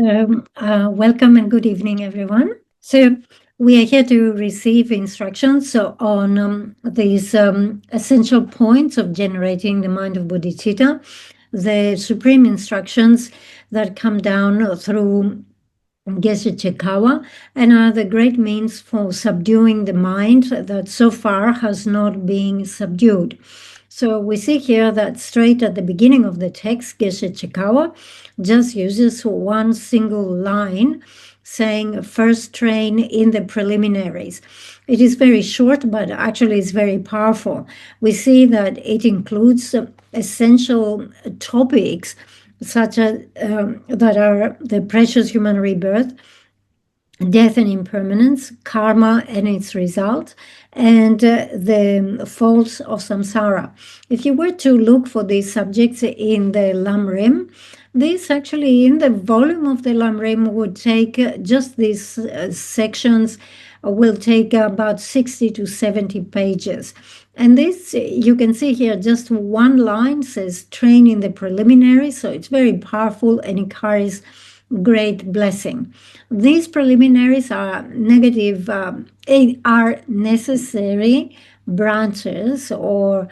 Welcome and good evening, everyone. So we are here to receive instructions on these essential points of generating the mind of bodhicitta, the supreme instructions that come down through Geshe and are the great means for subduing the mind that so far has not been subdued. So we see here that straight at the beginning of the text, Geshe just uses one single line saying first train in the preliminaries. It is very short, but actually it's very powerful. We see that it includes essential topics such as that are the precious human rebirth, death and impermanence, karma and its result, and the faults of samsara. If you were to look for these subjects in the Lamrim, this actually in the volume of the Lamrim would take just these sections will take about 60 to 70 pages. And this, you can see here, just one line says train in the preliminaries, so it's very powerful and it carries great blessing. These preliminaries are are necessary branches or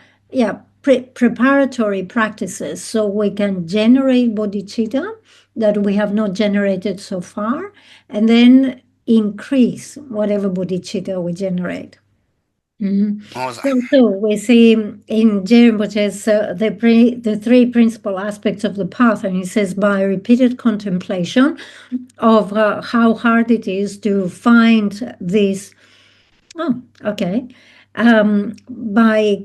preparatory practices so we can generate bodhicitta that we have not generated so far, and then increase whatever bodhicitta we generate. So we see in Rinpoche's the three principal aspects of the path, and he says by repeated contemplation of how hard it is to find this. By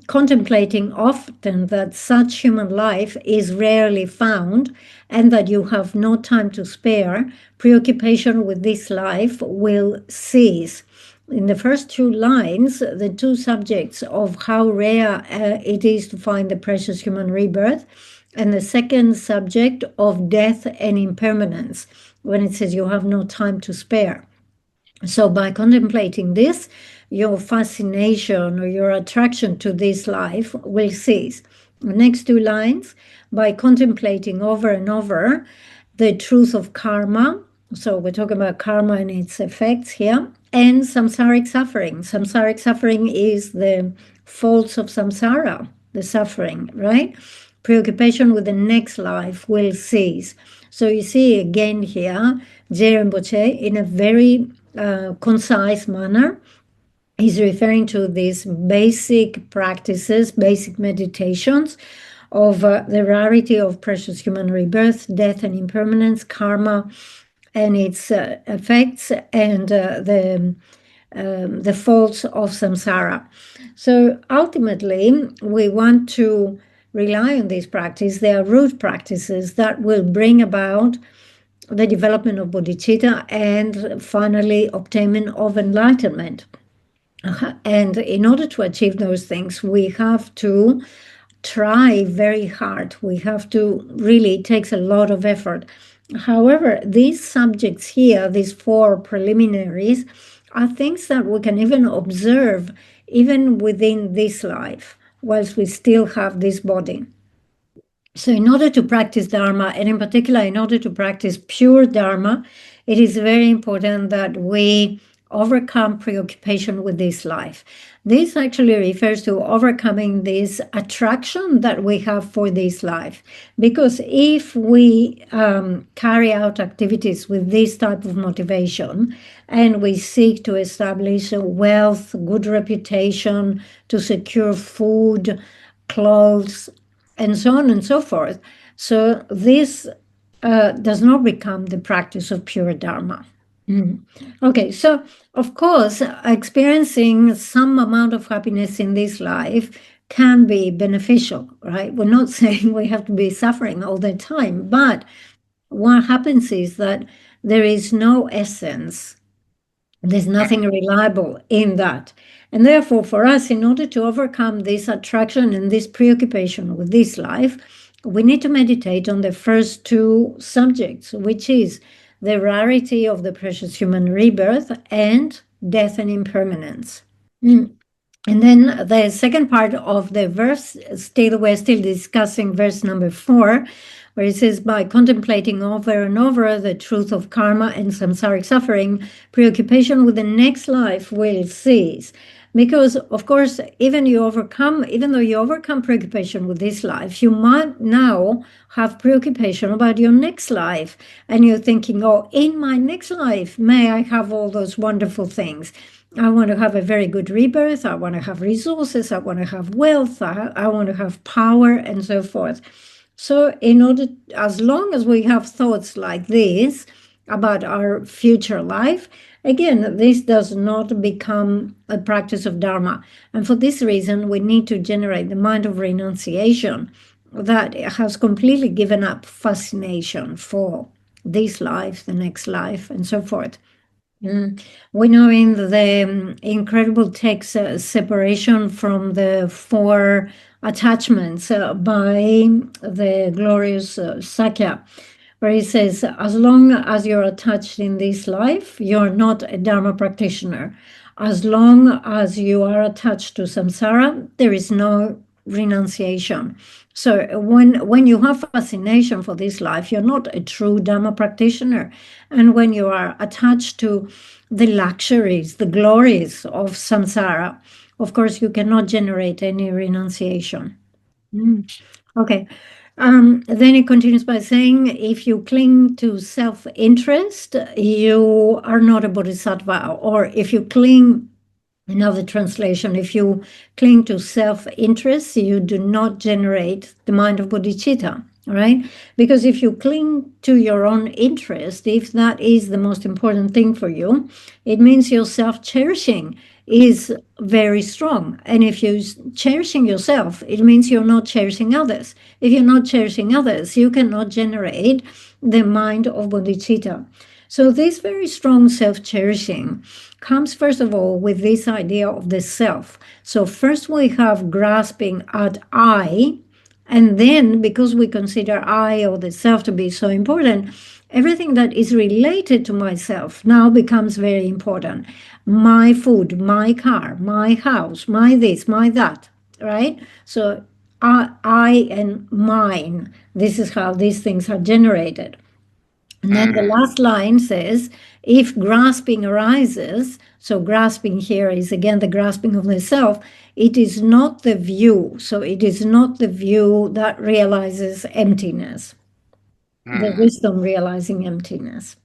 contemplating often that such human life is rarely found and that you have no time to spare, preoccupation with this life will cease. In the first two lines, the two subjects of how rare it is to find the precious human rebirth, and the second subject of death and impermanence, when it says you have no time to spare. So by contemplating this, your fascination or your attraction to this life will cease. The next two lines, by contemplating over and over the truth of karma, so we're talking about karma and its effects here, and samsaric suffering. Samsaric suffering is the faults of samsara, the suffering, right? Preoccupation with the next life will cease. So you see again here, Rinpoche, in a very concise manner, he's referring to these basic practices, basic meditations of the rarity of precious human rebirth, death and impermanence, karma and its effects, and the faults of samsara. So ultimately, we want to rely on these practices. They are root practices that will bring about the development of bodhicitta and finally obtainment of enlightenment. And in order to achieve those things, we have to try very hard. We have to really, it takes a lot of effort. However, these subjects here, these four preliminaries, are things that we can even observe even within this life, whilst we still have this body. So in order to practice Dharma, and in particular, in order to practice pure Dharma, it is very important that we overcome preoccupation with this life. This actually refers to overcoming this attraction that we have for this life. Because if we carry out activities with this type of motivation, and we seek to establish wealth, good reputation, to secure food, clothes, and so on and so forth, so this does not become the practice of pure Dharma. Okay, so of course, experiencing some amount of happiness in this life can be beneficial, right? We're not saying we have to be suffering all the time, but what happens is that there is no essence. There's nothing reliable in that. And therefore, for us, in order to overcome this attraction and this preoccupation with this life, we need to meditate on the first two subjects, which is the rarity of the precious human rebirth and death and impermanence. And then the second part of the verse, we're still discussing verse number 4, where it says, by contemplating over and over the truth of karma and samsaric suffering, preoccupation with the next life will cease. Because, of course, even though you overcome preoccupation with this life, you might now have preoccupation about your next life. And you're thinking, oh, in my next life, may I have all those wonderful things. I want to have a very good rebirth. I want to have resources. I want to have wealth. I want to have power and so forth. So, as long as we have thoughts like this about our future life, again, this does not become a practice of Dharma. And for this reason, we need to generate the mind of renunciation that has completely given up fascination for this life, the next life, and so forth. We know in the incredible text Separation from the Four Attachments by the glorious Sakya, where he says, as long as you're attached in this life, you're not a Dharma practitioner. As long as you are attached to samsara, there is no renunciation. So when you have fascination for this life, you're not a true Dharma practitioner. And when you are attached to the luxuries, the glories of samsara, of course, you cannot generate any renunciation. Okay. Then it continues by saying, if you cling to self-interest, you are not a bodhisattva. Or if you cling, another translation, if you cling to self-interest, you do not generate the mind of bodhicitta. All right? Because if you cling to your own interest, if that is the most important thing for you, it means your self-cherishing is very strong. And if you're cherishing yourself, it means you're not cherishing others. If you're not cherishing others, you cannot generate the mind of bodhicitta. So this very strong self-cherishing comes, first of all, with this idea of the self. So first we have grasping at I, and then because we consider I or the self to be so important, everything that is related to myself now becomes very important. My food, my car, my house, my this, my that, right? So I and mine, this is how these things are generated. And then the last line says, if grasping arises, so grasping here is again the grasping of the self, it is not the view. So it is not the view that realizes emptiness, the wisdom realizing emptiness.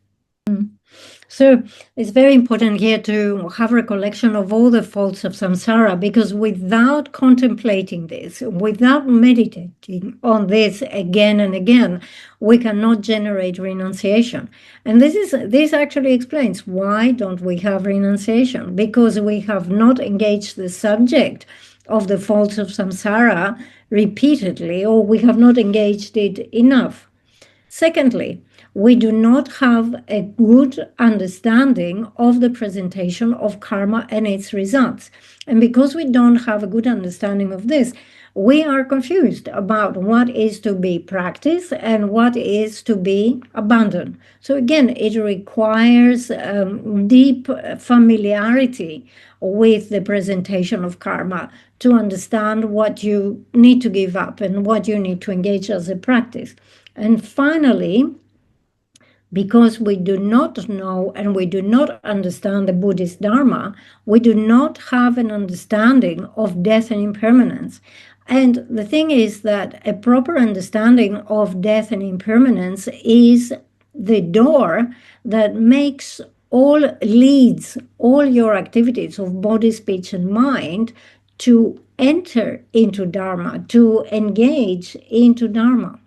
So it's very important here to have recollection of all the faults of samsara, because without contemplating this, without meditating on this again and again, we cannot generate renunciation. And this actually explains why don't we have renunciation, because we have not engaged the subject of the faults of samsara repeatedly, or we have not engaged it enough. Secondly, we do not have a good understanding of the presentation of karma and its results. And because we don't have a good understanding of this, we are confused about what is to be practiced and what is to be abandoned. So again, it requires deep familiarity with the presentation of karma to understand what you need to give up and what you need to engage as a practice. And finally, because we do not know and we do not understand the Buddhist Dharma, we do not have an understanding of death and impermanence. And the thing is that a proper understanding of death and impermanence is the door that leads all your activities of body, speech, and mind to enter into Dharma, to engage into Dharma.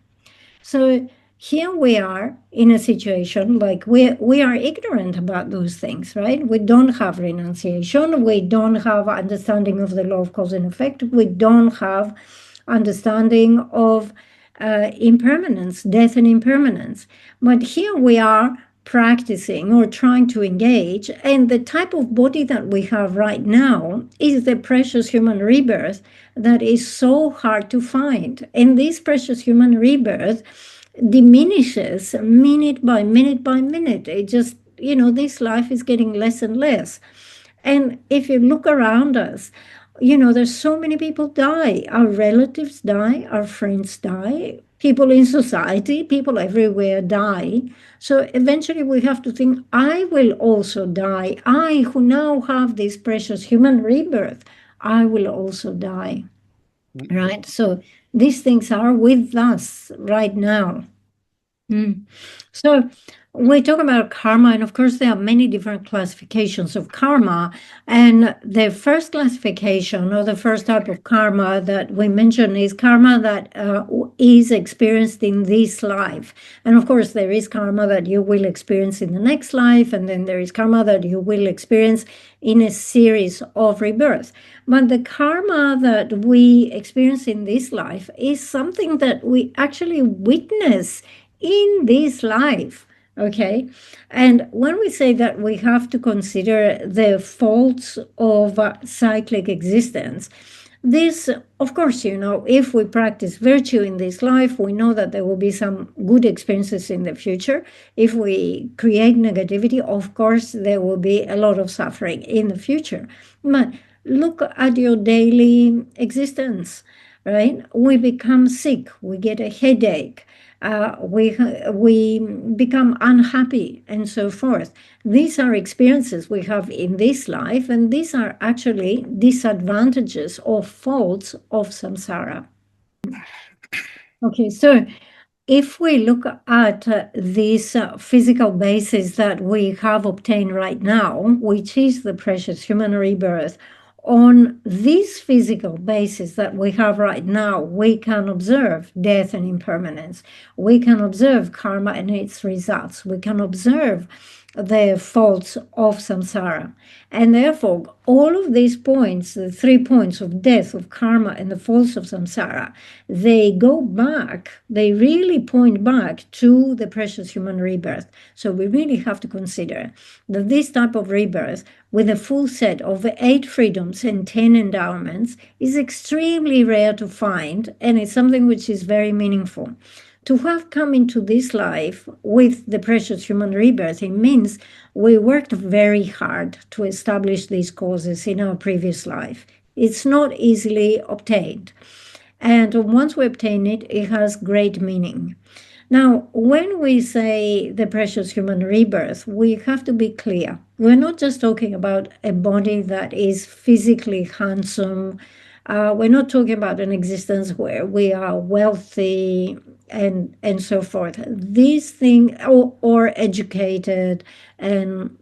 So here we are in a situation like we are ignorant about those things, right? We don't have renunciation. We don't have understanding of the law of cause and effect. We don't have understanding of impermanence, death and impermanence. But here we are practicing or trying to engage, and the type of body that we have right now is the precious human rebirth that is so hard to find. And this precious human rebirth diminishes minute by minute by minute. It just, this life is getting less and less. And if you look around us, there's so many people die. Our relatives die, our friends die, people in society, people everywhere die. So eventually we have to think, I will also die. I, who now have this precious human rebirth, I will also die. Right? So these things are with us right now. So we talk about karma, and of course, there are many different classifications of karma. And the first classification, or the first type of karma that we mention, is karma that is experienced in this life. And of course, there is karma that you will experience in the next life, and then there is karma that you will experience in a series of rebirths. But the karma that we experience in this life is something that we actually witness in this life. Okay. And when we say that we have to consider the faults of cyclic existence, this, of course, if we practice virtue in this life, we know that there will be some good experiences in the future. If we create negativity, of course, there will be a lot of suffering in the future. But look at your daily existence, right? We become sick, we get a headache, we become unhappy, and so forth. These are experiences we have in this life, and these are actually disadvantages or faults of samsara. Okay, so if we look at this physical basis that we have obtained right now, which is the precious human rebirth, on this physical basis that we have right now, we can observe death and impermanence. We can observe karma and its results. We can observe the faults of samsara. And therefore, all of these points, the 3 points of death, of karma, and the faults of samsara, they go back, they really point back to the precious human rebirth. So we really have to consider that this type of rebirth, with a full set of 8 freedoms and 10 endowments, is extremely rare to find, and it's something which is very meaningful. To have come into this life with the precious human rebirth, it means we worked very hard to establish these causes in our previous life. It's not easily obtained. And once we obtain it, it has great meaning. Now, when we say the precious human rebirth, we have to be clear. We're not just talking about a body that is physically handsome. We're not talking about an existence where we are wealthy and so forth. These things, or educated and,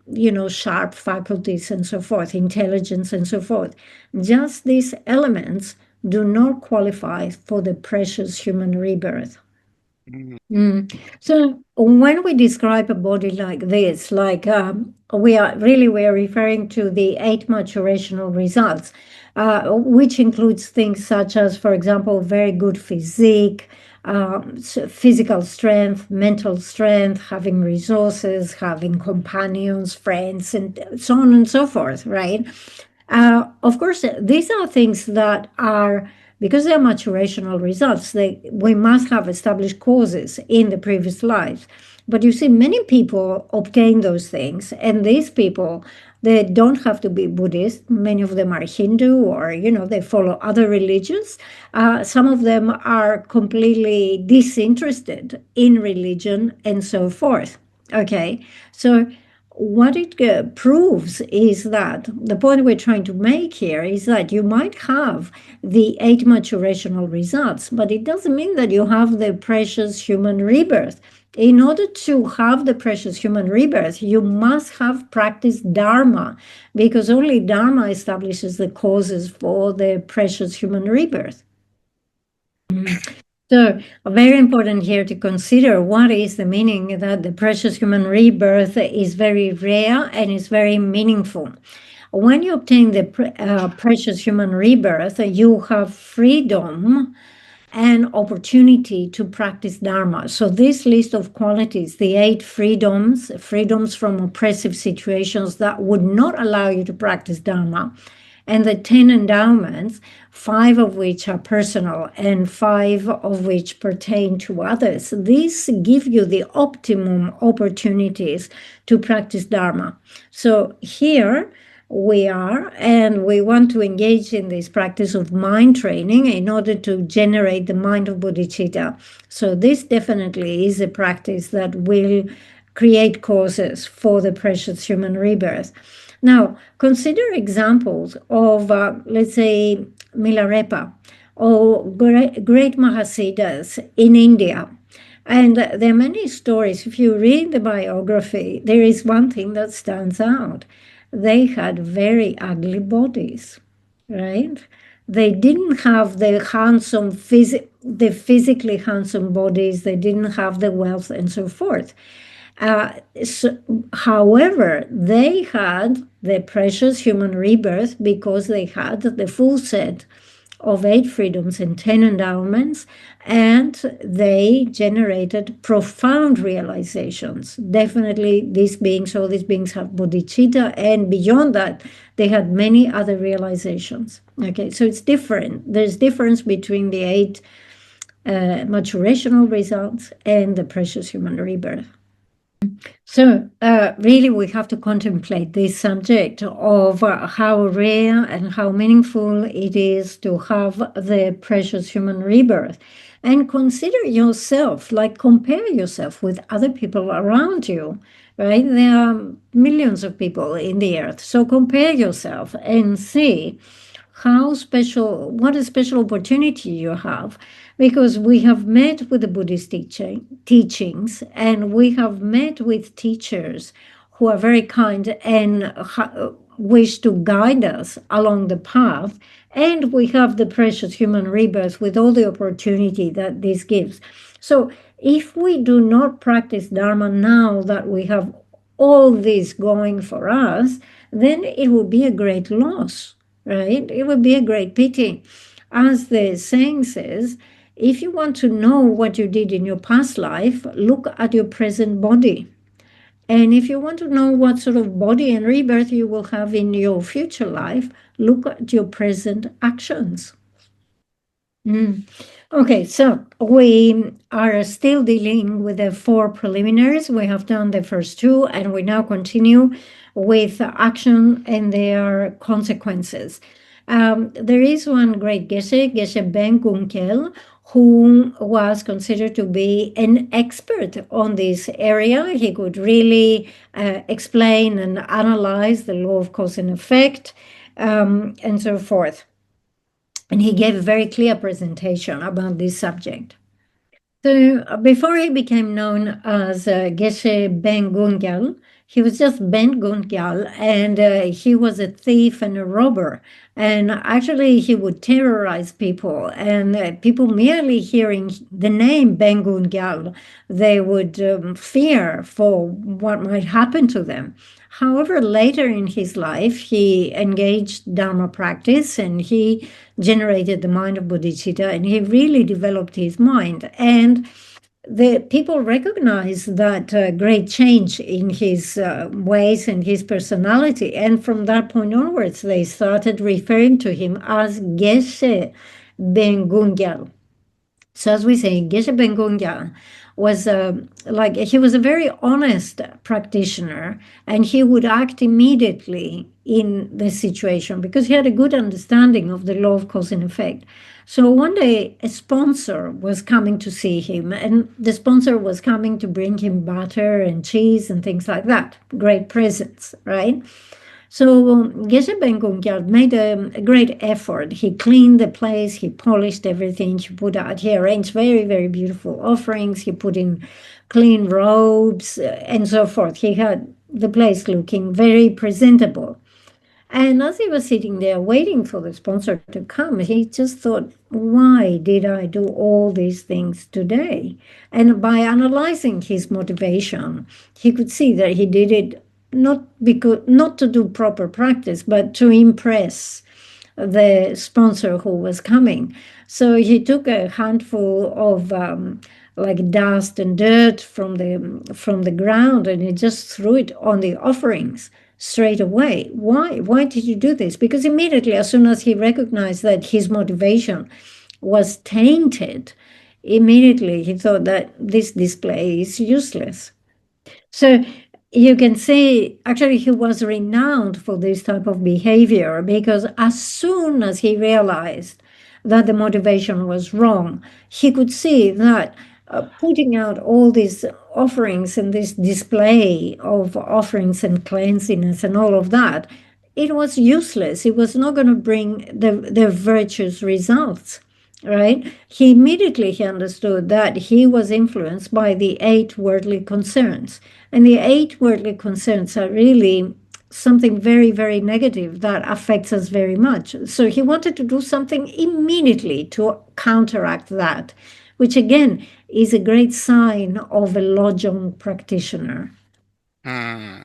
sharp faculties and so forth, intelligence and so forth. Just these elements do not qualify for the precious human rebirth. So when we describe a body like this, we're referring to the 8 maturational results, which includes things such as, for example, very good physique, physical strength, mental strength, having resources, having companions, friends, and so on and so forth, right? Of course, these are things that are, because they are maturational results, we must have established causes in the previous lives. But you see, many people obtain those things, and these people, they don't have to be Buddhist. Many of them are Hindu, or, they follow other religions. Some of them are completely disinterested in religion and so forth. Okay, so what it proves is that the point we're trying to make here is that you might have the 8 maturational results, but it doesn't mean that you have the precious human rebirth. In order to have the precious human rebirth, you must have practiced Dharma, because only Dharma establishes the causes for the precious human rebirth. So, very important here to consider what is the meaning that the precious human rebirth is very rare and is very meaningful. When you obtain the precious human rebirth, you have freedom and opportunity to practice Dharma. So this list of qualities, the 8 freedoms from oppressive situations that would not allow you to practice Dharma, and the 10 endowments, 5 of which are personal and 5 of which pertain to others. These give you the optimum opportunities to practice Dharma. So here, we are, and we want to engage in this practice of mind training in order to generate the mind of bodhicitta. So this definitely is a practice that will create causes for the precious human rebirth. Now, consider examples of, let's say, Milarepa or great Mahasiddhas in India. And there are many stories. If you read the biography, there is one thing that stands out. They had very ugly bodies, right? They didn't have the the physically handsome bodies. They didn't have the wealth and so forth. Uh, so, however, they had the precious human rebirth because they had the full set of 8 freedoms and 10 endowments, and they generated profound realizations. Definitely, all these beings have bodhicitta, and beyond that, they had many other realizations. Okay, so it's different. There's difference between the 8 maturational results and the precious human rebirth. So, really, we have to contemplate this subject of how rare and how meaningful it is to have the precious human rebirth. And consider yourself, like compare yourself with other people around you, right? There are millions of people in the earth. So compare yourself and see what a special opportunity you have, because we have met with the Buddhist teachings, and we have met with teachers who are very kind and wish to guide us along the path. And we have the precious human rebirth with all the opportunity that this gives. So if we do not practice Dharma now that we have all this going for us, then it will be a great loss, right? It would be a great pity. As the saying says, if you want to know what you did in your past life, look at your present body. And if you want to know what sort of body and rebirth you will have in your future life, look at your present actions. Okay, so we are still dealing with the 4 preliminaries. We have done the first 2, and we now continue with action and their consequences. There is one great Geshe Ben Gunkel, who was considered to be an expert on this area. He could really explain and analyze the law of cause and effect, and so forth. And he gave a very clear presentation about this subject. So before he became known as Geshe Ben Gungyal, he was just Ben Gungyal, and he was a thief and a robber. And actually, he would terrorize people, and people merely hearing the name Ben Gungyal, they would fear for what might happen to them. However, later in his life, he engaged Dharma practice, and he generated the mind of bodhicitta, and he really developed his mind. And the people recognized that great change in his ways and his personality. And from that point onwards, they started referring to him as Geshe Ben Gungyal. So as we say, Geshe Ben Gungyal was he was a very honest practitioner, and he would act immediately in the situation because he had a good understanding of the law of cause and effect. So one day a sponsor was coming to see him, and the sponsor was coming to bring him butter and cheese and things like that. Great presents, right? So Geshe Ben Gungyal made a great effort. He cleaned the place, he polished everything, he arranged very, very beautiful offerings, he put in clean robes and so forth. He had the place looking very presentable. And as he was sitting there waiting for the sponsor to come, he just thought, why did I do all these things today? And by analyzing his motivation, he could see that he did it not to do proper practice, but to impress the sponsor who was coming. So he took a handful of dust and dirt from the ground, and he just threw it on the offerings straight away. Why did you do this? Because immediately, as soon as he recognized that his motivation was tainted, immediately he thought that this display is useless. So you can see actually he was renowned for this type of behavior, because as soon as he realized that the motivation was wrong, he could see that putting out all these offerings and this display of offerings and cleanliness and all of that, it was useless. It was not going to bring the virtuous results, right? He understood that he was influenced by the 8 worldly concerns. And the 8 worldly concerns are really something very, very negative that affects us very much. So he wanted to do something immediately to counteract that, which again is a great sign of a lojong practitioner. Mm.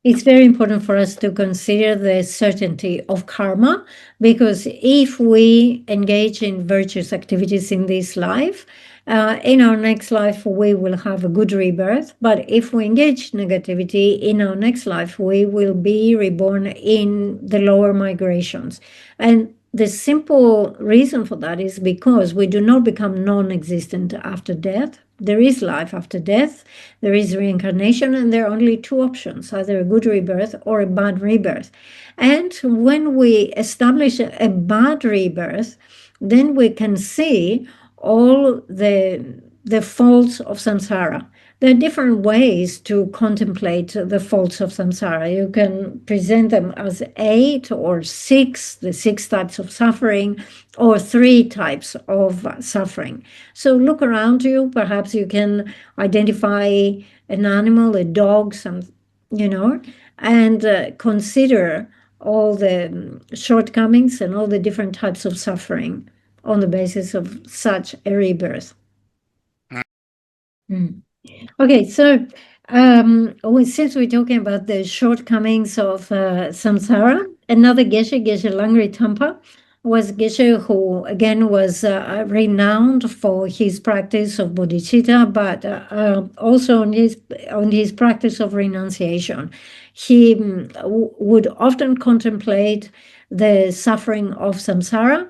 It's very important for us to consider the certainty of karma, because if we engage in virtuous activities in this life, in our next life we will have a good rebirth. But if we engage negativity in our next life, we will be reborn in the lower migrations. And the simple reason for that is because we do not become non-existent after death. There is life after death, there is reincarnation, and there are only 2 options, either a good rebirth or a bad rebirth. And when we establish a bad rebirth, then we can see all the faults of samsara. There are different ways to contemplate the faults of samsara. You can present them as 8 or 6, the 6 types of suffering, or 3 types of suffering. So look around you. Perhaps you can identify an animal, a dog, and consider all the shortcomings and all the different types of suffering on the basis of such a rebirth. Mm. Okay, so since we're talking about the shortcomings of samsara, another Geshe, Geshe Langri Tampa, was Geshe who again was renowned for his practice of bodhichitta, but also on his practice of renunciation. He would often contemplate the suffering of samsara.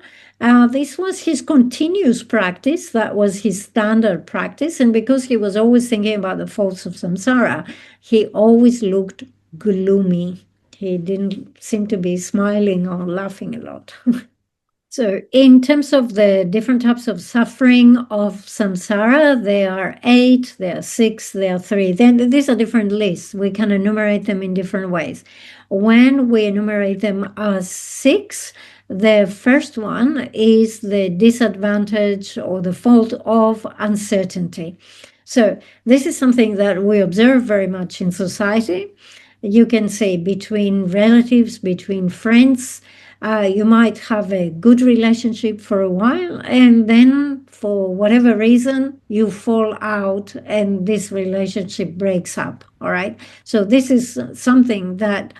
This was his continuous practice. That was his standard practice. And because he was always thinking about the faults of samsara, he always looked gloomy. He didn't seem to be smiling or laughing a lot. So in terms of the different types of suffering of samsara, there are 8, there are 6, there are 3. Then these are different lists. We can enumerate them in different ways. When we enumerate them as 6, the first one is the disadvantage or the fault of uncertainty. So this is something that we observe very much in society. You can say between relatives, between friends, you might have a good relationship for a while, and then for whatever reason, you fall out and this relationship breaks up. All right. So this is something that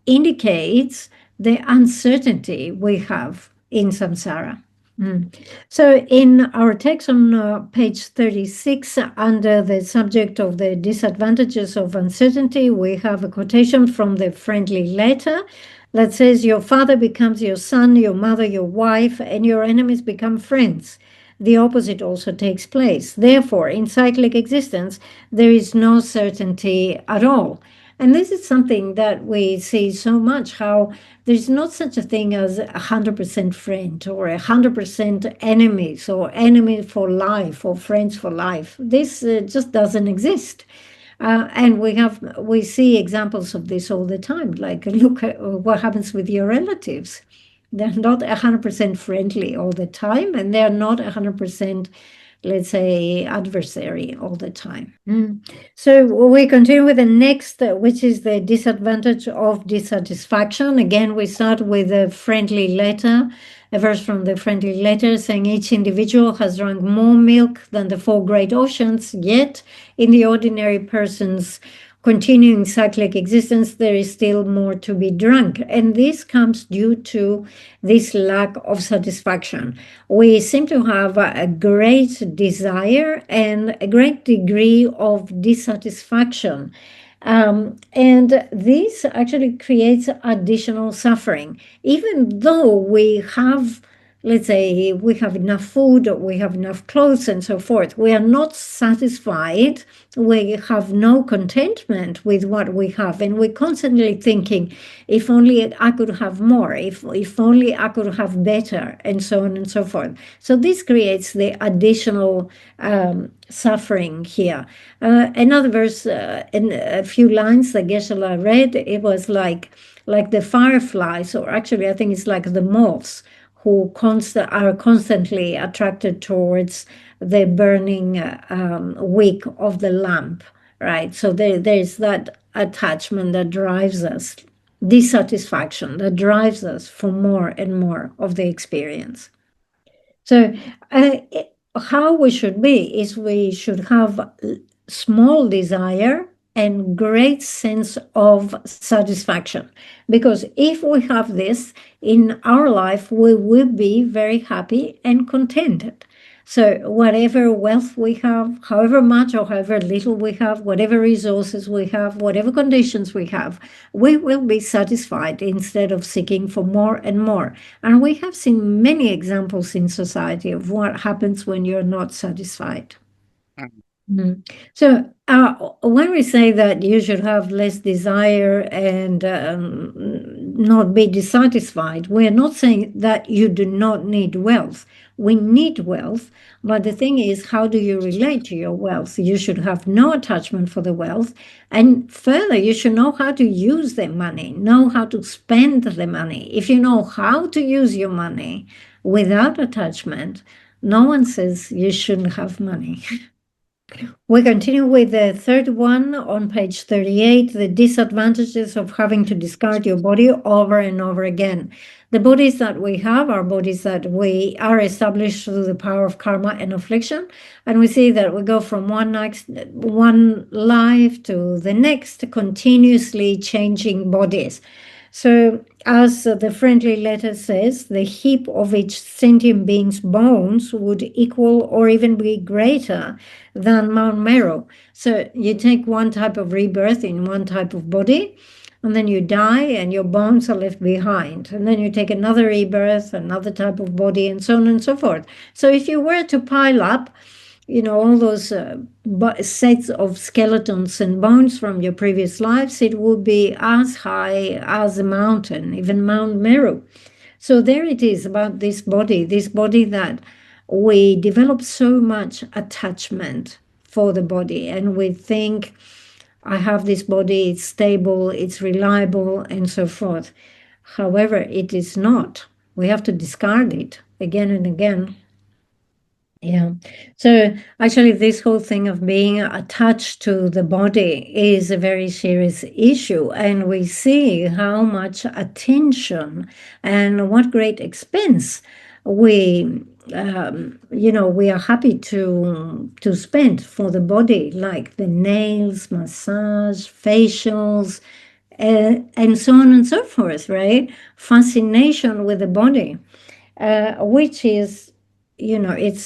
indicates the uncertainty we have in samsara. So in our text on page 36, under the subject of the disadvantages of uncertainty, we have a quotation from the friendly letter that says, "Your father becomes your son, your mother your wife, and your enemies become friends. The opposite also takes place. Therefore, in cyclic existence, there is no certainty at all." And this is something that we see so much, how there's not such a thing as 100% friend or 100% enemies or enemy for life or friends for life. This just doesn't exist. And we see examples of this all the time. Like, look at what happens with your relatives. They're not 100% friendly all the time, and they're not 100%, let's say, adversary all the time. So we continue with the next, which is the disadvantage of dissatisfaction. Again, we start with a friendly letter, a verse from the friendly letter saying, "Each individual has drunk more milk than the 4 great oceans, yet in the ordinary person's continuing cyclic existence, there is still more to be drunk." And this comes due to this lack of satisfaction. We seem to have a great desire and a great degree of dissatisfaction. And this actually creates additional suffering. Even though we have let's say we have enough food, or we have enough clothes, and so forth. We are not satisfied. We have no contentment with what we have, and we're constantly thinking, if only I could have more, if only I could have better, and so on and so forth. So this creates the additional suffering here. Another verse, in a few lines that Geshe read, it was like the fireflies, or actually I think it's like the moths, who are constantly attracted towards the burning wick of the lamp, right? So there's that attachment that drives us, dissatisfaction that drives us for more and more of the experience. So how we should be is we should have small desire and great sense of satisfaction. Because if we have this in our life, we will be very happy and contented. So whatever wealth we have, however much or however little we have, whatever resources we have, whatever conditions we have, we will be satisfied instead of seeking for more and more. And we have seen many examples in society of what happens when you're not satisfied. So when we say that you should have less desire and not be dissatisfied, we're not saying that you do not need wealth. We need wealth, but the thing is, how do you relate to your wealth? You should have no attachment for the wealth. And further, you should know how to use the money, know how to spend the money. If you know how to use your money without attachment, no one says you shouldn't have money. We continue with the third one on page 38, the disadvantages of having to discard your body over and over again. The bodies that we have are bodies that we are established through the power of karma and affliction. And we see that we go from one life to the next, continuously changing bodies. So, as the friendly letter says, the heap of each sentient being's bones would equal or even be greater than Mount Meru. So, you take one type of rebirth in one type of body, and then you die, and your bones are left behind. And then you take another rebirth, another type of body, and so on and so forth. So, if you were to pile up, all those sets of skeletons and bones from your previous lives, it would be as high as a mountain, even Mount Meru. So there it is about this body that we develop so much attachment for the body, and we think, I have this body, it's stable, it's reliable, and so forth. However, it is not. We have to discard it again and again. Yeah. So actually, this whole thing of being attached to the body is a very serious issue. And we see how much attention and what great expense we we are happy to spend for the body, like the nails, massage, facials, and so on and so forth, right? Fascination with the body, which is, it's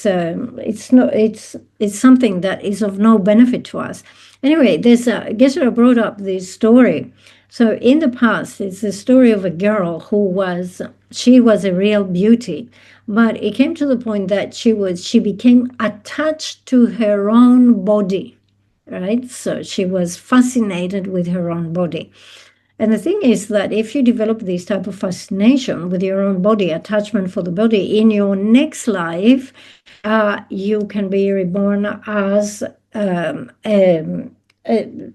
something that is of no benefit to us. Anyway, there's Geshe brought up this story. So in the past, it's the story of a girl she was a real beauty, but it came to the point that she became attached to her own body, right? So she was fascinated with her own body. And the thing is that if you develop this type of fascination with your own body, attachment for the body, in your next life, you can be reborn as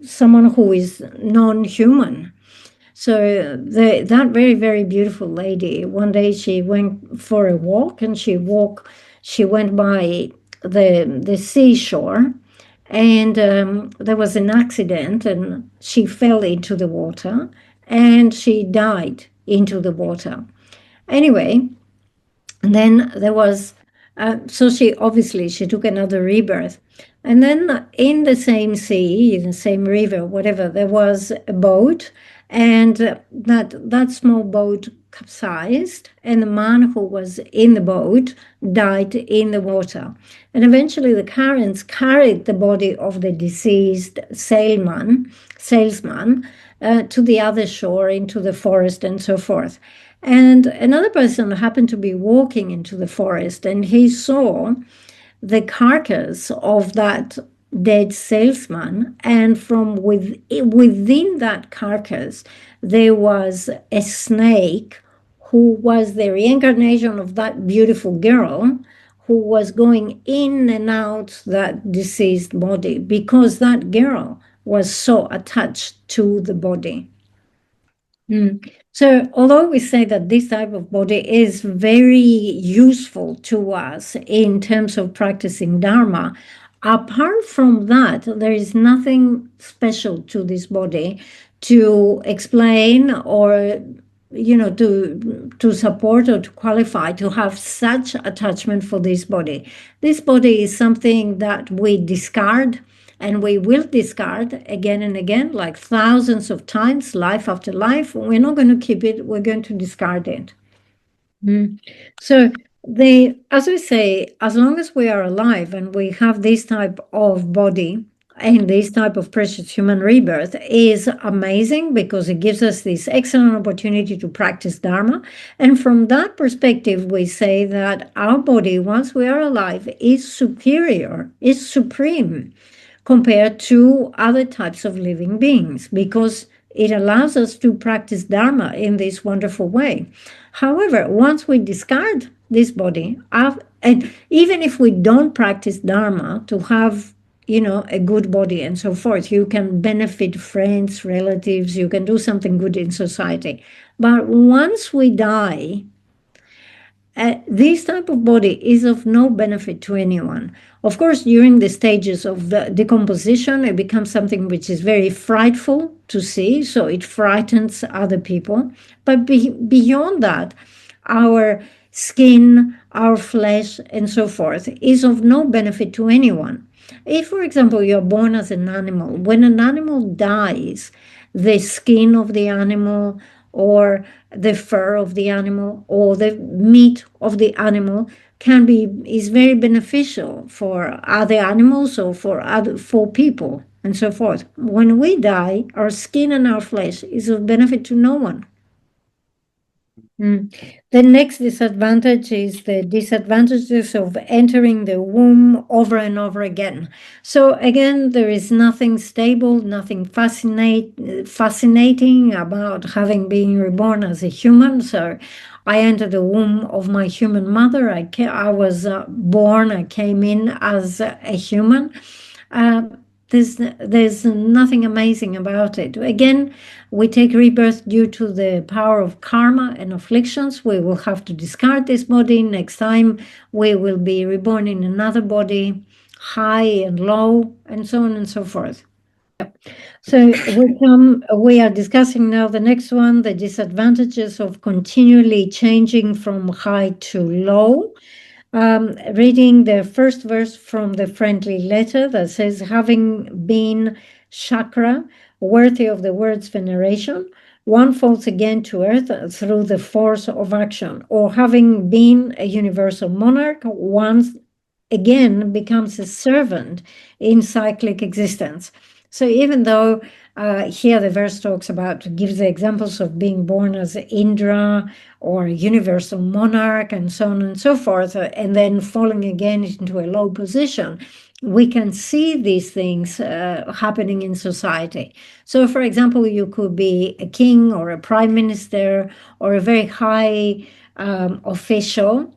someone who is non-human. So that very, very beautiful lady, one day she went for a walk, and she went by the seashore, and there was an accident, and she fell into the water, and she died into the water. Anyway, and then there was, so she took another rebirth. And then in the same sea, in the same river, whatever, there was a boat, and that small boat capsized, and the man who was in the boat died in the water. And eventually the currents carried the body of the deceased salesman to the other shore, into the forest, and so forth. And another person happened to be walking into the forest, and he saw the carcass of that dead salesman. And within that carcass, there was a snake who was the reincarnation of that beautiful girl who was going in and out that deceased body because that girl was so attached to the body. So, although we say that this type of body is very useful to us in terms of practicing Dharma, apart from that, there is nothing special to this body to explain or to support or to qualify to have such attachment for this body. This body is something that we discard, and we will discard again and again, like thousands of times, life after life. We're not going to keep it, we're going to discard it. So as we say, as long as we are alive and we have this type of body and this type of precious human rebirth is amazing because it gives us this excellent opportunity to practice Dharma. And from that perspective, we say that our body, once we are alive, is superior, is supreme compared to other types of living beings because it allows us to practice Dharma in this wonderful way. However, once we discard this body, and even if we don't practice Dharma to have a good body and so forth, you can benefit friends, relatives, you can do something good in society. But once we die, this type of body is of no benefit to anyone. Of course, during the stages of the decomposition, it becomes something which is very frightful to see, so it frightens other people. But beyond that, our skin, our flesh, and so forth is of no benefit to anyone. If, for example, you're born as an animal, when an animal dies, the skin of the animal or the fur of the animal or the meat of the animal is very beneficial for other animals or for people and so forth. When we die, our skin and our flesh is of benefit to no one. The next disadvantage is the disadvantages of entering the womb over and over again. So again, there is nothing stable, nothing fascinating about having been reborn as a human. So I entered the womb of my human mother. I was born, I came in as a human. There's nothing amazing about it. Again, we take rebirth due to the power of karma and afflictions. We will have to discard this body. Next time, we will be reborn in another body, high and low, and so on and so forth. So we are discussing now the next one, the disadvantages of continually changing from high to low. Reading the first verse from the friendly letter that says, having been chakra, worthy of the word's veneration, one falls again to earth through the force of action, or having been a universal monarch, once again becomes a servant in cyclic existence. So even though here the verse talks about, gives the examples of being born as Indra or universal monarch and so on and so forth, and then falling again into a low position, we can see these things happening in society. So, for example, you could be a king or a prime minister or a very high official.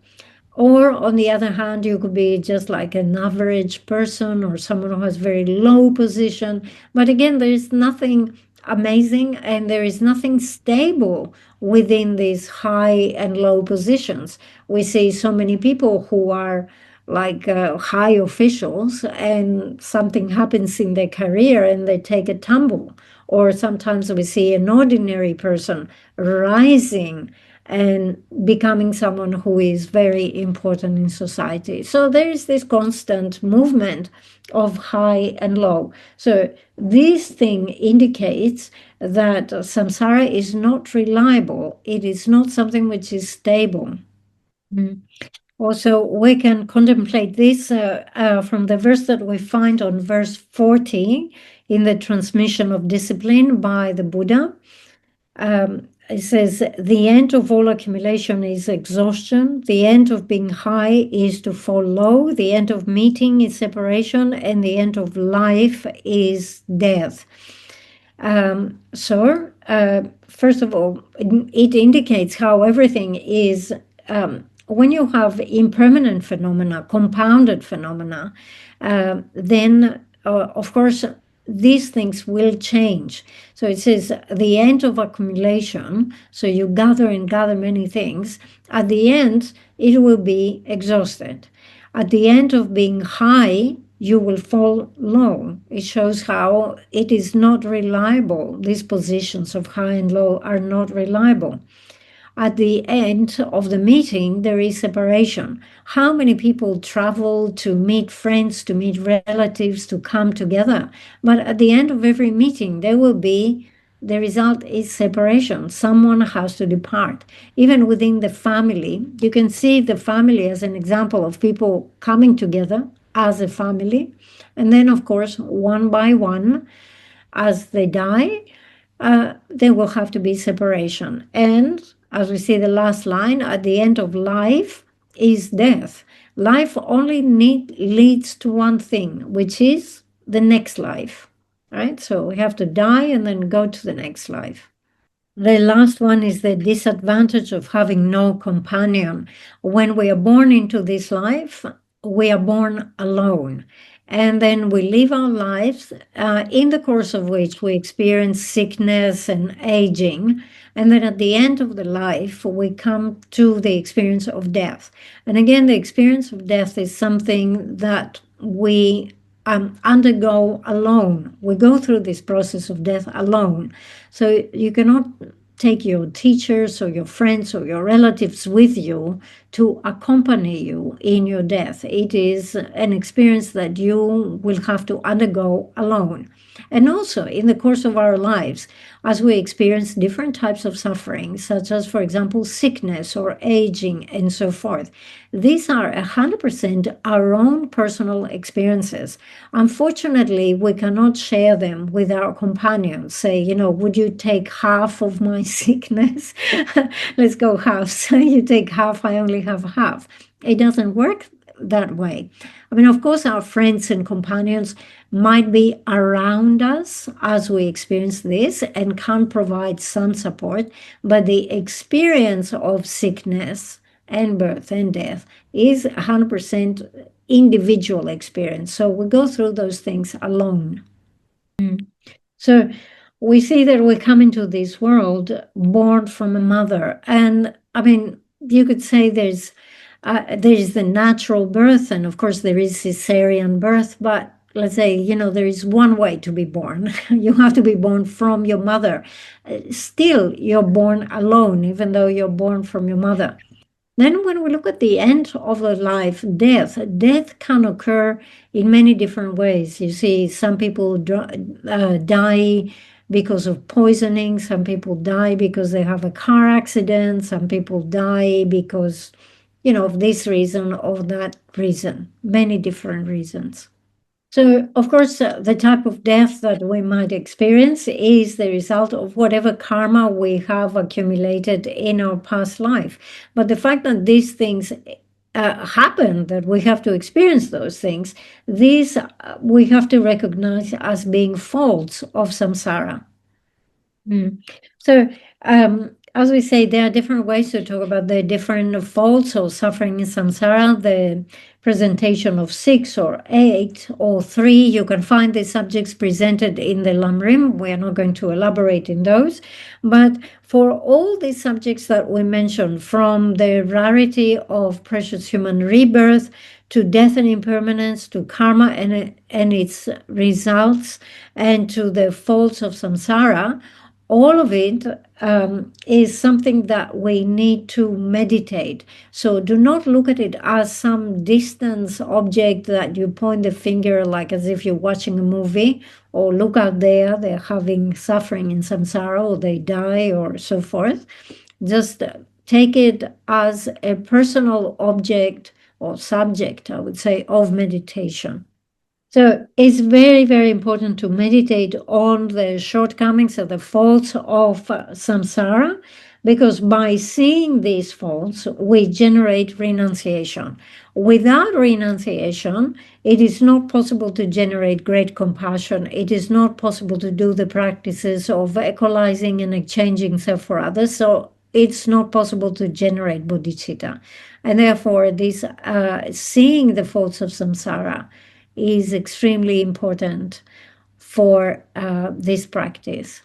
Or on the other hand, you could be just like an average person or someone who has very low position. But again, there is nothing amazing and there is nothing stable within these high and low positions. We see so many people who are like high officials and something happens in their career and they take a tumble. Or sometimes we see an ordinary person rising and becoming someone who is very important in society. So there is this constant movement of high and low. So this thing indicates that samsara is not reliable. It is not something which is stable. Also, we can contemplate this from the verse that we find on verse 40 in the transmission of discipline by the Buddha. it says the end of all accumulation is exhaustion. The end of being high is to fall low. The end of meeting is separation, and the end of life is death. First of all, it indicates how everything is, when you have impermanent phenomena, compounded phenomena, then, of course, these things will change. So it says the end of accumulation, so you gather and gather many things. At the end, it will be exhausted. At the end of being high, you will fall low. It shows how it is not reliable. These positions of high and low are not reliable. At the end of the meeting, there is separation. How many people travel to meet friends, to meet relatives, to come together? But at the end of every meeting, there will be the result is separation. Someone has to depart. Even within the family, you can see the family as an example of people coming together as a family. And then, of course, one by one, as they die, there will have to be separation. And as we see the last line, at the end of life is death. Life only leads to one thing, which is the next life, right? So we have to die and then go to the next life. The last one is the disadvantage of having no companion. When we are born into this life, we are born alone. And then we live our lives in the course of which we experience sickness and aging. And then at the end of the life, we come to the experience of death. And again, the experience of death is something that we undergo alone. We go through this process of death alone. So you cannot take your teachers or your friends or your relatives with you to accompany you in your death. It is an experience that you will have to undergo alone. And also, in the course of our lives, as we experience different types of suffering, such as, for example, sickness or aging and so forth, these are 100% our own personal experiences. Unfortunately, we cannot share them with our companions. Say, would you take half of my sickness? Let's go halves. You take half, I only have half. It doesn't work that way. I mean, of course, our friends and companions might be around us as we experience this and can provide some support, but the experience of sickness and birth and death is 100% individual experience. So we go through those things alone. So we see that we come into this world born from a mother. And I mean, you could say there's the natural birth, and of course there is cesarean birth, but let's say, there is one way to be born. You have to be born from your mother. Still, you're born alone, even though you're born from your mother. Then when we look at the end of the life, death can occur in many different ways. You see, some people die because of poisoning. Some people die because they have a car accident. Some people die because, of this reason or that reason, many different reasons. So, of course, the type of death that we might experience is the result of whatever karma we have accumulated in our past life. But the fact that these things happen, that we have to experience those things, these we have to recognize as being faults of samsara. So, as we say, there are different ways to talk about the different faults or suffering in samsara. The presentation of 6 or 8 or 3, you can find the subjects presented in the Lamrim. We are not going to elaborate in those. But for all these subjects that we mentioned, from the rarity of precious human rebirth to death and impermanence, to karma and its results, and to the faults of samsara, all of it is something that we need to meditate. So do not look at it as some distant object that you point the finger like as if you're watching a movie, or look out there, they're having suffering in samsara, or they die, or so forth. Just take it as a personal object or subject, I would say, of meditation. So it's very, very important to meditate on the shortcomings or the faults of samsara, because by seeing these faults, we generate renunciation. Without renunciation, it is not possible to generate great compassion. It is not possible to do the practices of equalizing and exchanging self for others. So it's not possible to generate bodhicitta. And therefore, this seeing the faults of samsara is extremely important for this practice.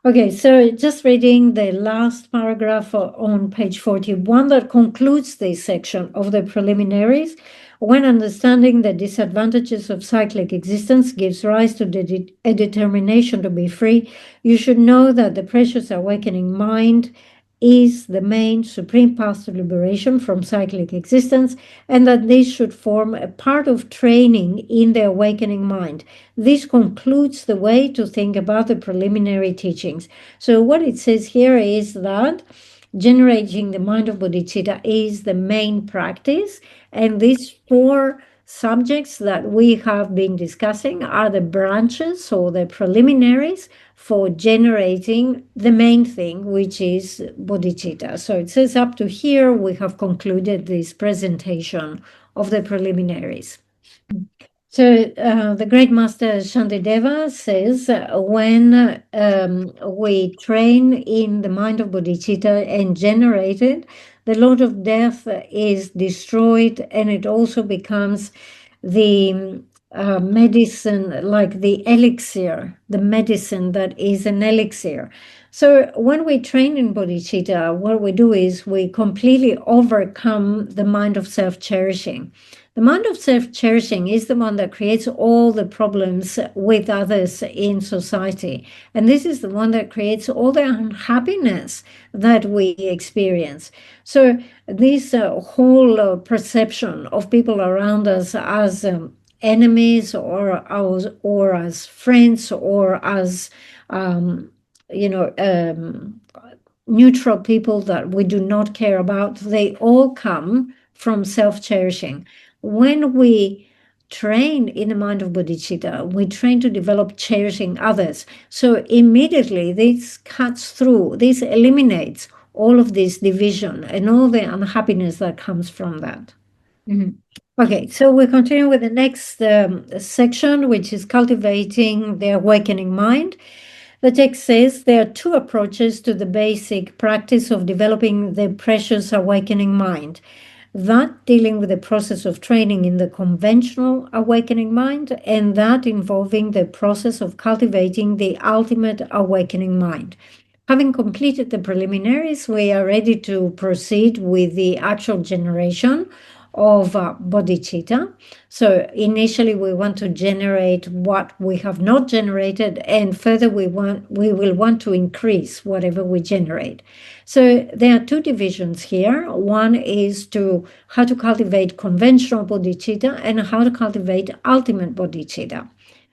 Okay, so just reading the last paragraph on page 41 that concludes this section of the preliminaries. When understanding the disadvantages of cyclic existence gives rise to a determination to be free, you should know that the precious awakening mind is the main supreme path to liberation from cyclic existence, and that this should form a part of training in the awakening mind. This concludes the way to think about the preliminary teachings. So what it says here is that generating the mind of bodhicitta is the main practice, and these four subjects that we have been discussing are the branches or the preliminaries for generating the main thing, which is bodhicitta. So it says up to here, we have concluded this presentation of the preliminaries. So the great master Shantideva says when we train in the mind of bodhicitta and generate it, the load of death is destroyed, and it also becomes the medicine, like the elixir, the medicine that is an elixir. So when we train in bodhicitta, what we do is we completely overcome the mind of self-cherishing. The mind of self-cherishing is the one that creates all the problems with others in society. And this is the one that creates all the unhappiness that we experience. So this whole perception of people around us as enemies or as friends or as neutral people that we do not care about, they all come from self-cherishing. When we train in the mind of bodhicitta, we train to develop cherishing others. So immediately this cuts through, this eliminates all of this division and all the unhappiness that comes from that. Okay, so we continue with the next section, which is cultivating the awakening mind. The text says there are two approaches to the basic practice of developing the precious awakening mind. That dealing with the process of training in the conventional awakening mind, and that involving the process of cultivating the ultimate awakening mind. Having completed the preliminaries, we are ready to proceed with the actual generation of bodhicitta. So initially we want to generate what we have not generated, and further we will want to increase whatever we generate. So there are two divisions here. One is to how to cultivate conventional bodhicitta and how to cultivate ultimate bodhicitta.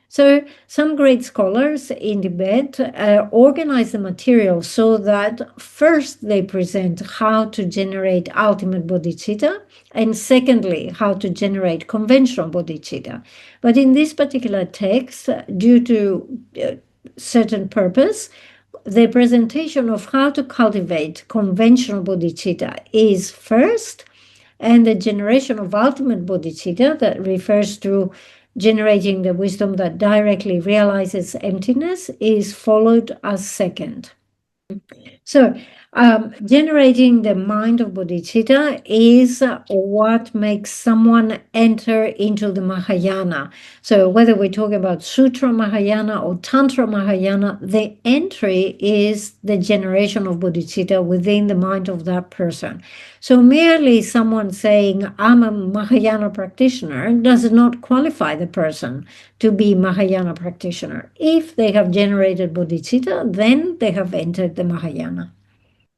So some great scholars in Tibet organize the material so that first they present how to generate ultimate bodhicitta, and secondly, how to generate conventional bodhicitta. But in this particular text, due to certain purpose, the presentation of how to cultivate conventional bodhicitta is first, and the generation of ultimate bodhicitta, that refers to generating the wisdom that directly realizes emptiness, is followed as second. So generating the mind of bodhicitta is what makes someone enter into the Mahayana. So whether we're talking about Sutra Mahayana or Tantra Mahayana, the entry is the generation of bodhicitta within the mind of that person. So merely someone saying, I'm a Mahayana practitioner, does not qualify the person to be Mahayana practitioner. If they have generated bodhicitta, then they have entered the Mahayana.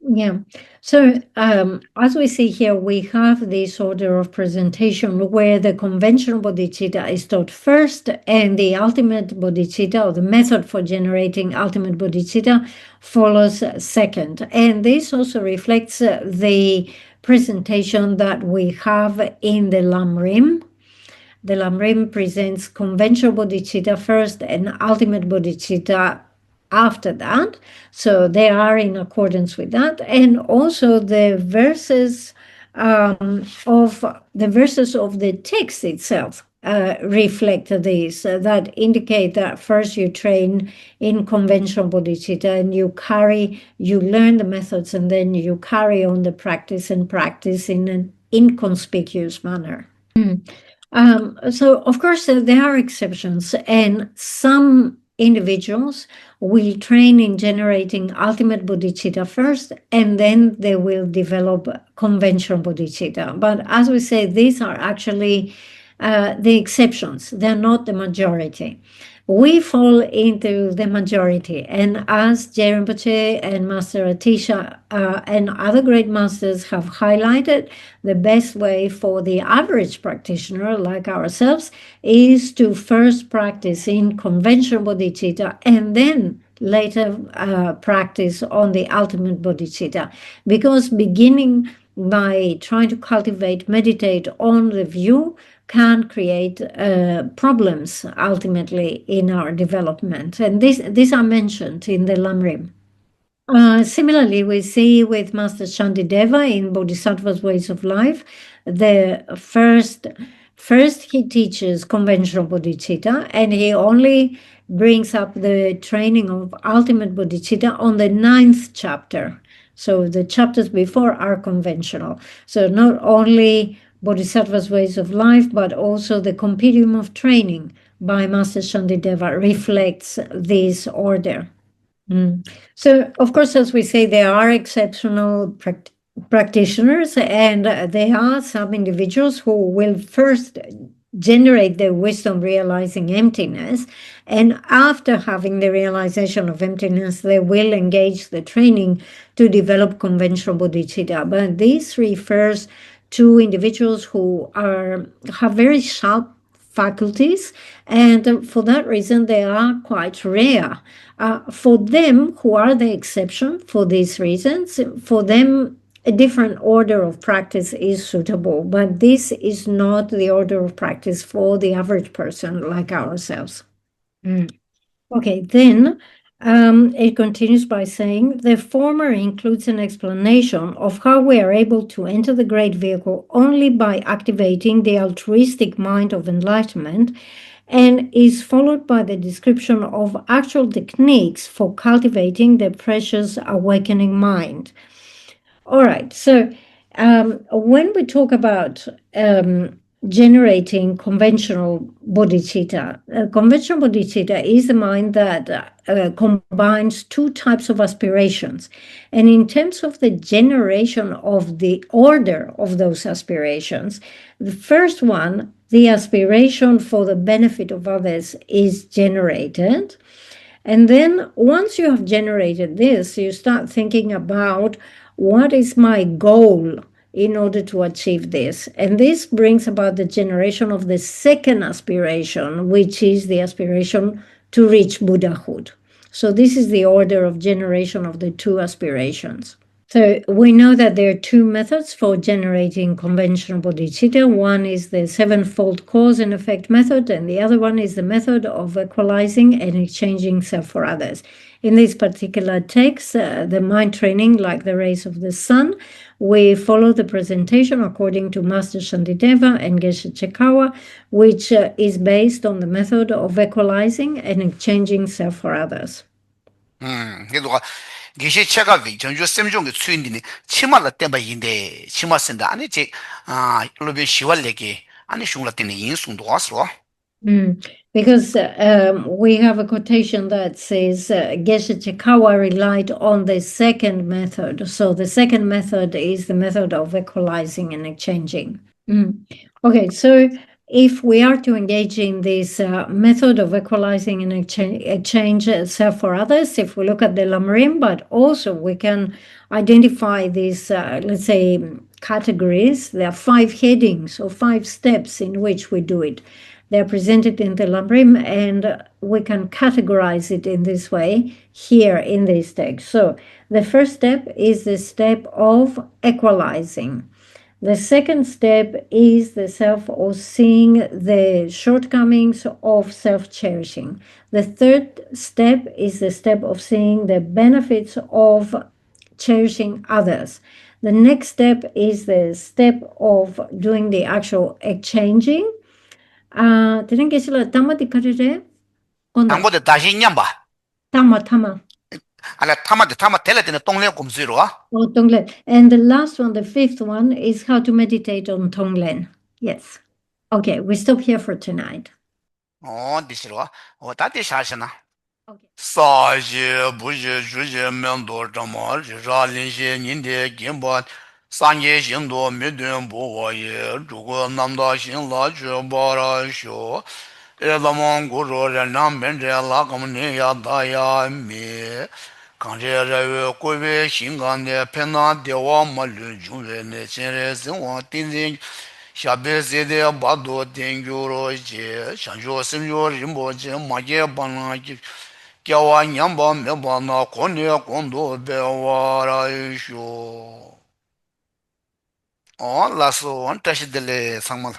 Yeah. So as we see here, we have this order of presentation where the conventional bodhicitta is taught first, and the ultimate bodhicitta, or the method for generating ultimate bodhicitta, follows second. And this also reflects the presentation that we have in the Lamrim. the Lamrim presents conventional bodhicitta first and ultimate bodhicitta after that. So they are in accordance with that. And also the verses of the text itself reflect this, that indicate that first you train in conventional bodhicitta and you learn the methods, and then you carry on the practice and practice in an inconspicuous manner. So, of course, there are exceptions, and some individuals will train in generating ultimate bodhicitta first, and then they will develop conventional bodhicitta. But as we say, these are actually the exceptions, they're not the majority. We fall into the majority, and as Je Rinpoche and Master Atisha and other great masters have highlighted, the best way for the average practitioner like ourselves is to first practice in conventional bodhicitta and then later practice on the ultimate bodhicitta, because beginning by trying to cultivate, meditate on the view can create problems ultimately in our development. And these are mentioned in the Lamrim. Similarly, we see with Master Shantideva in Bodhisattva's Ways of Life, the first he teaches conventional bodhicitta, and he only brings up the training of ultimate bodhicitta on the 9th chapter. So the chapters before are conventional. So not only Bodhisattva's Ways of Life, but also the compendium of training by Master Shantideva reflects this order. So, of course, as we say, there are exceptional practitioners, and there are some individuals who will first generate the wisdom realizing emptiness, and after having the realization of emptiness, they will engage the training to develop conventional bodhicitta. But this refers to individuals who have very sharp faculties, and for that reason they are quite rare. For them, who are the exception for these reasons, for them a different order of practice is suitable, but this is not the order of practice for the average person like ourselves. Okay, then it continues by saying, the former includes an explanation of how we are able to enter the great vehicle only by activating the altruistic mind of enlightenment, and is followed by the description of actual techniques for cultivating the precious awakening mind. All right, so when we talk about generating conventional bodhicitta, conventional bodhicitta is a mind that combines two types of aspirations. And in terms of the generation of the order of those aspirations, the first one, the aspiration for the benefit of others, is generated. And then once you have generated this, you start thinking about what is my goal in order to achieve this. And this brings about the generation of the second aspiration, which is the aspiration to reach Buddhahood. So this is the order of generation of the two aspirations. So we know that there are two methods for generating conventional bodhicitta. One is the sevenfold cause and effect method, and the other one is the method of equalizing and exchanging self for others. In this particular text, the mind training, like the rays of the sun, we follow the presentation according to Master Shantideva and Geshe Chekawa, which is based on the method of equalizing and exchanging self for others. 그래도 기시 체가비 전주 쌤종의 수인들이 치마라 때문에 치마 쓴다 아니 제 로빈 시월레게 아니 슝라 때문에 인송도 왔어. Because we have a quotation that says Geshe Chekawa relied on the second method. So the second method is the method of equalizing and exchanging. Okay, so if we are to engage in this method of equalizing and exchange self for others, if we look at the Lamrim, but also we can identify these, let's say, categories. There are 5 headings or 5 steps in which we do it. They're presented in the Lamrim, and we can categorize it in this way here in this text. So the first step is the step of equalizing. The second step is the self of seeing the shortcomings of self cherishing. The third step is the step of seeing the benefits of cherishing others. The next step is the step of doing the actual exchanging. Tienen que decirlo, tama di karire? Konda, 당보다 다시 냠바 tama, tama. 알아 타마데 타마 텔레테네 동네 곰지로와 Oh, Tonglen. And the last one, the fifth one, is how to meditate on Tonglen. Yes. Okay, we stop here for tonight. 디시로와 다디 샤시나 Okay. 사제 부제 주제 면도 점어 라린시 닌데 김바 상예 신도 메든 보와예 주고 남다 신라 주바라쇼 에라몬 고로라 남벤데 라감네 야다야 미 강제라요 고베 신간데 페나 데와 말루 주베네 제레스와 틴진 샤베세데 바도 땡교로제 샹조 심조 림보제 마게 바나기 꺄와 냠바 메바나 코네 콘도 베와라이쇼 라소 원타시들레 상말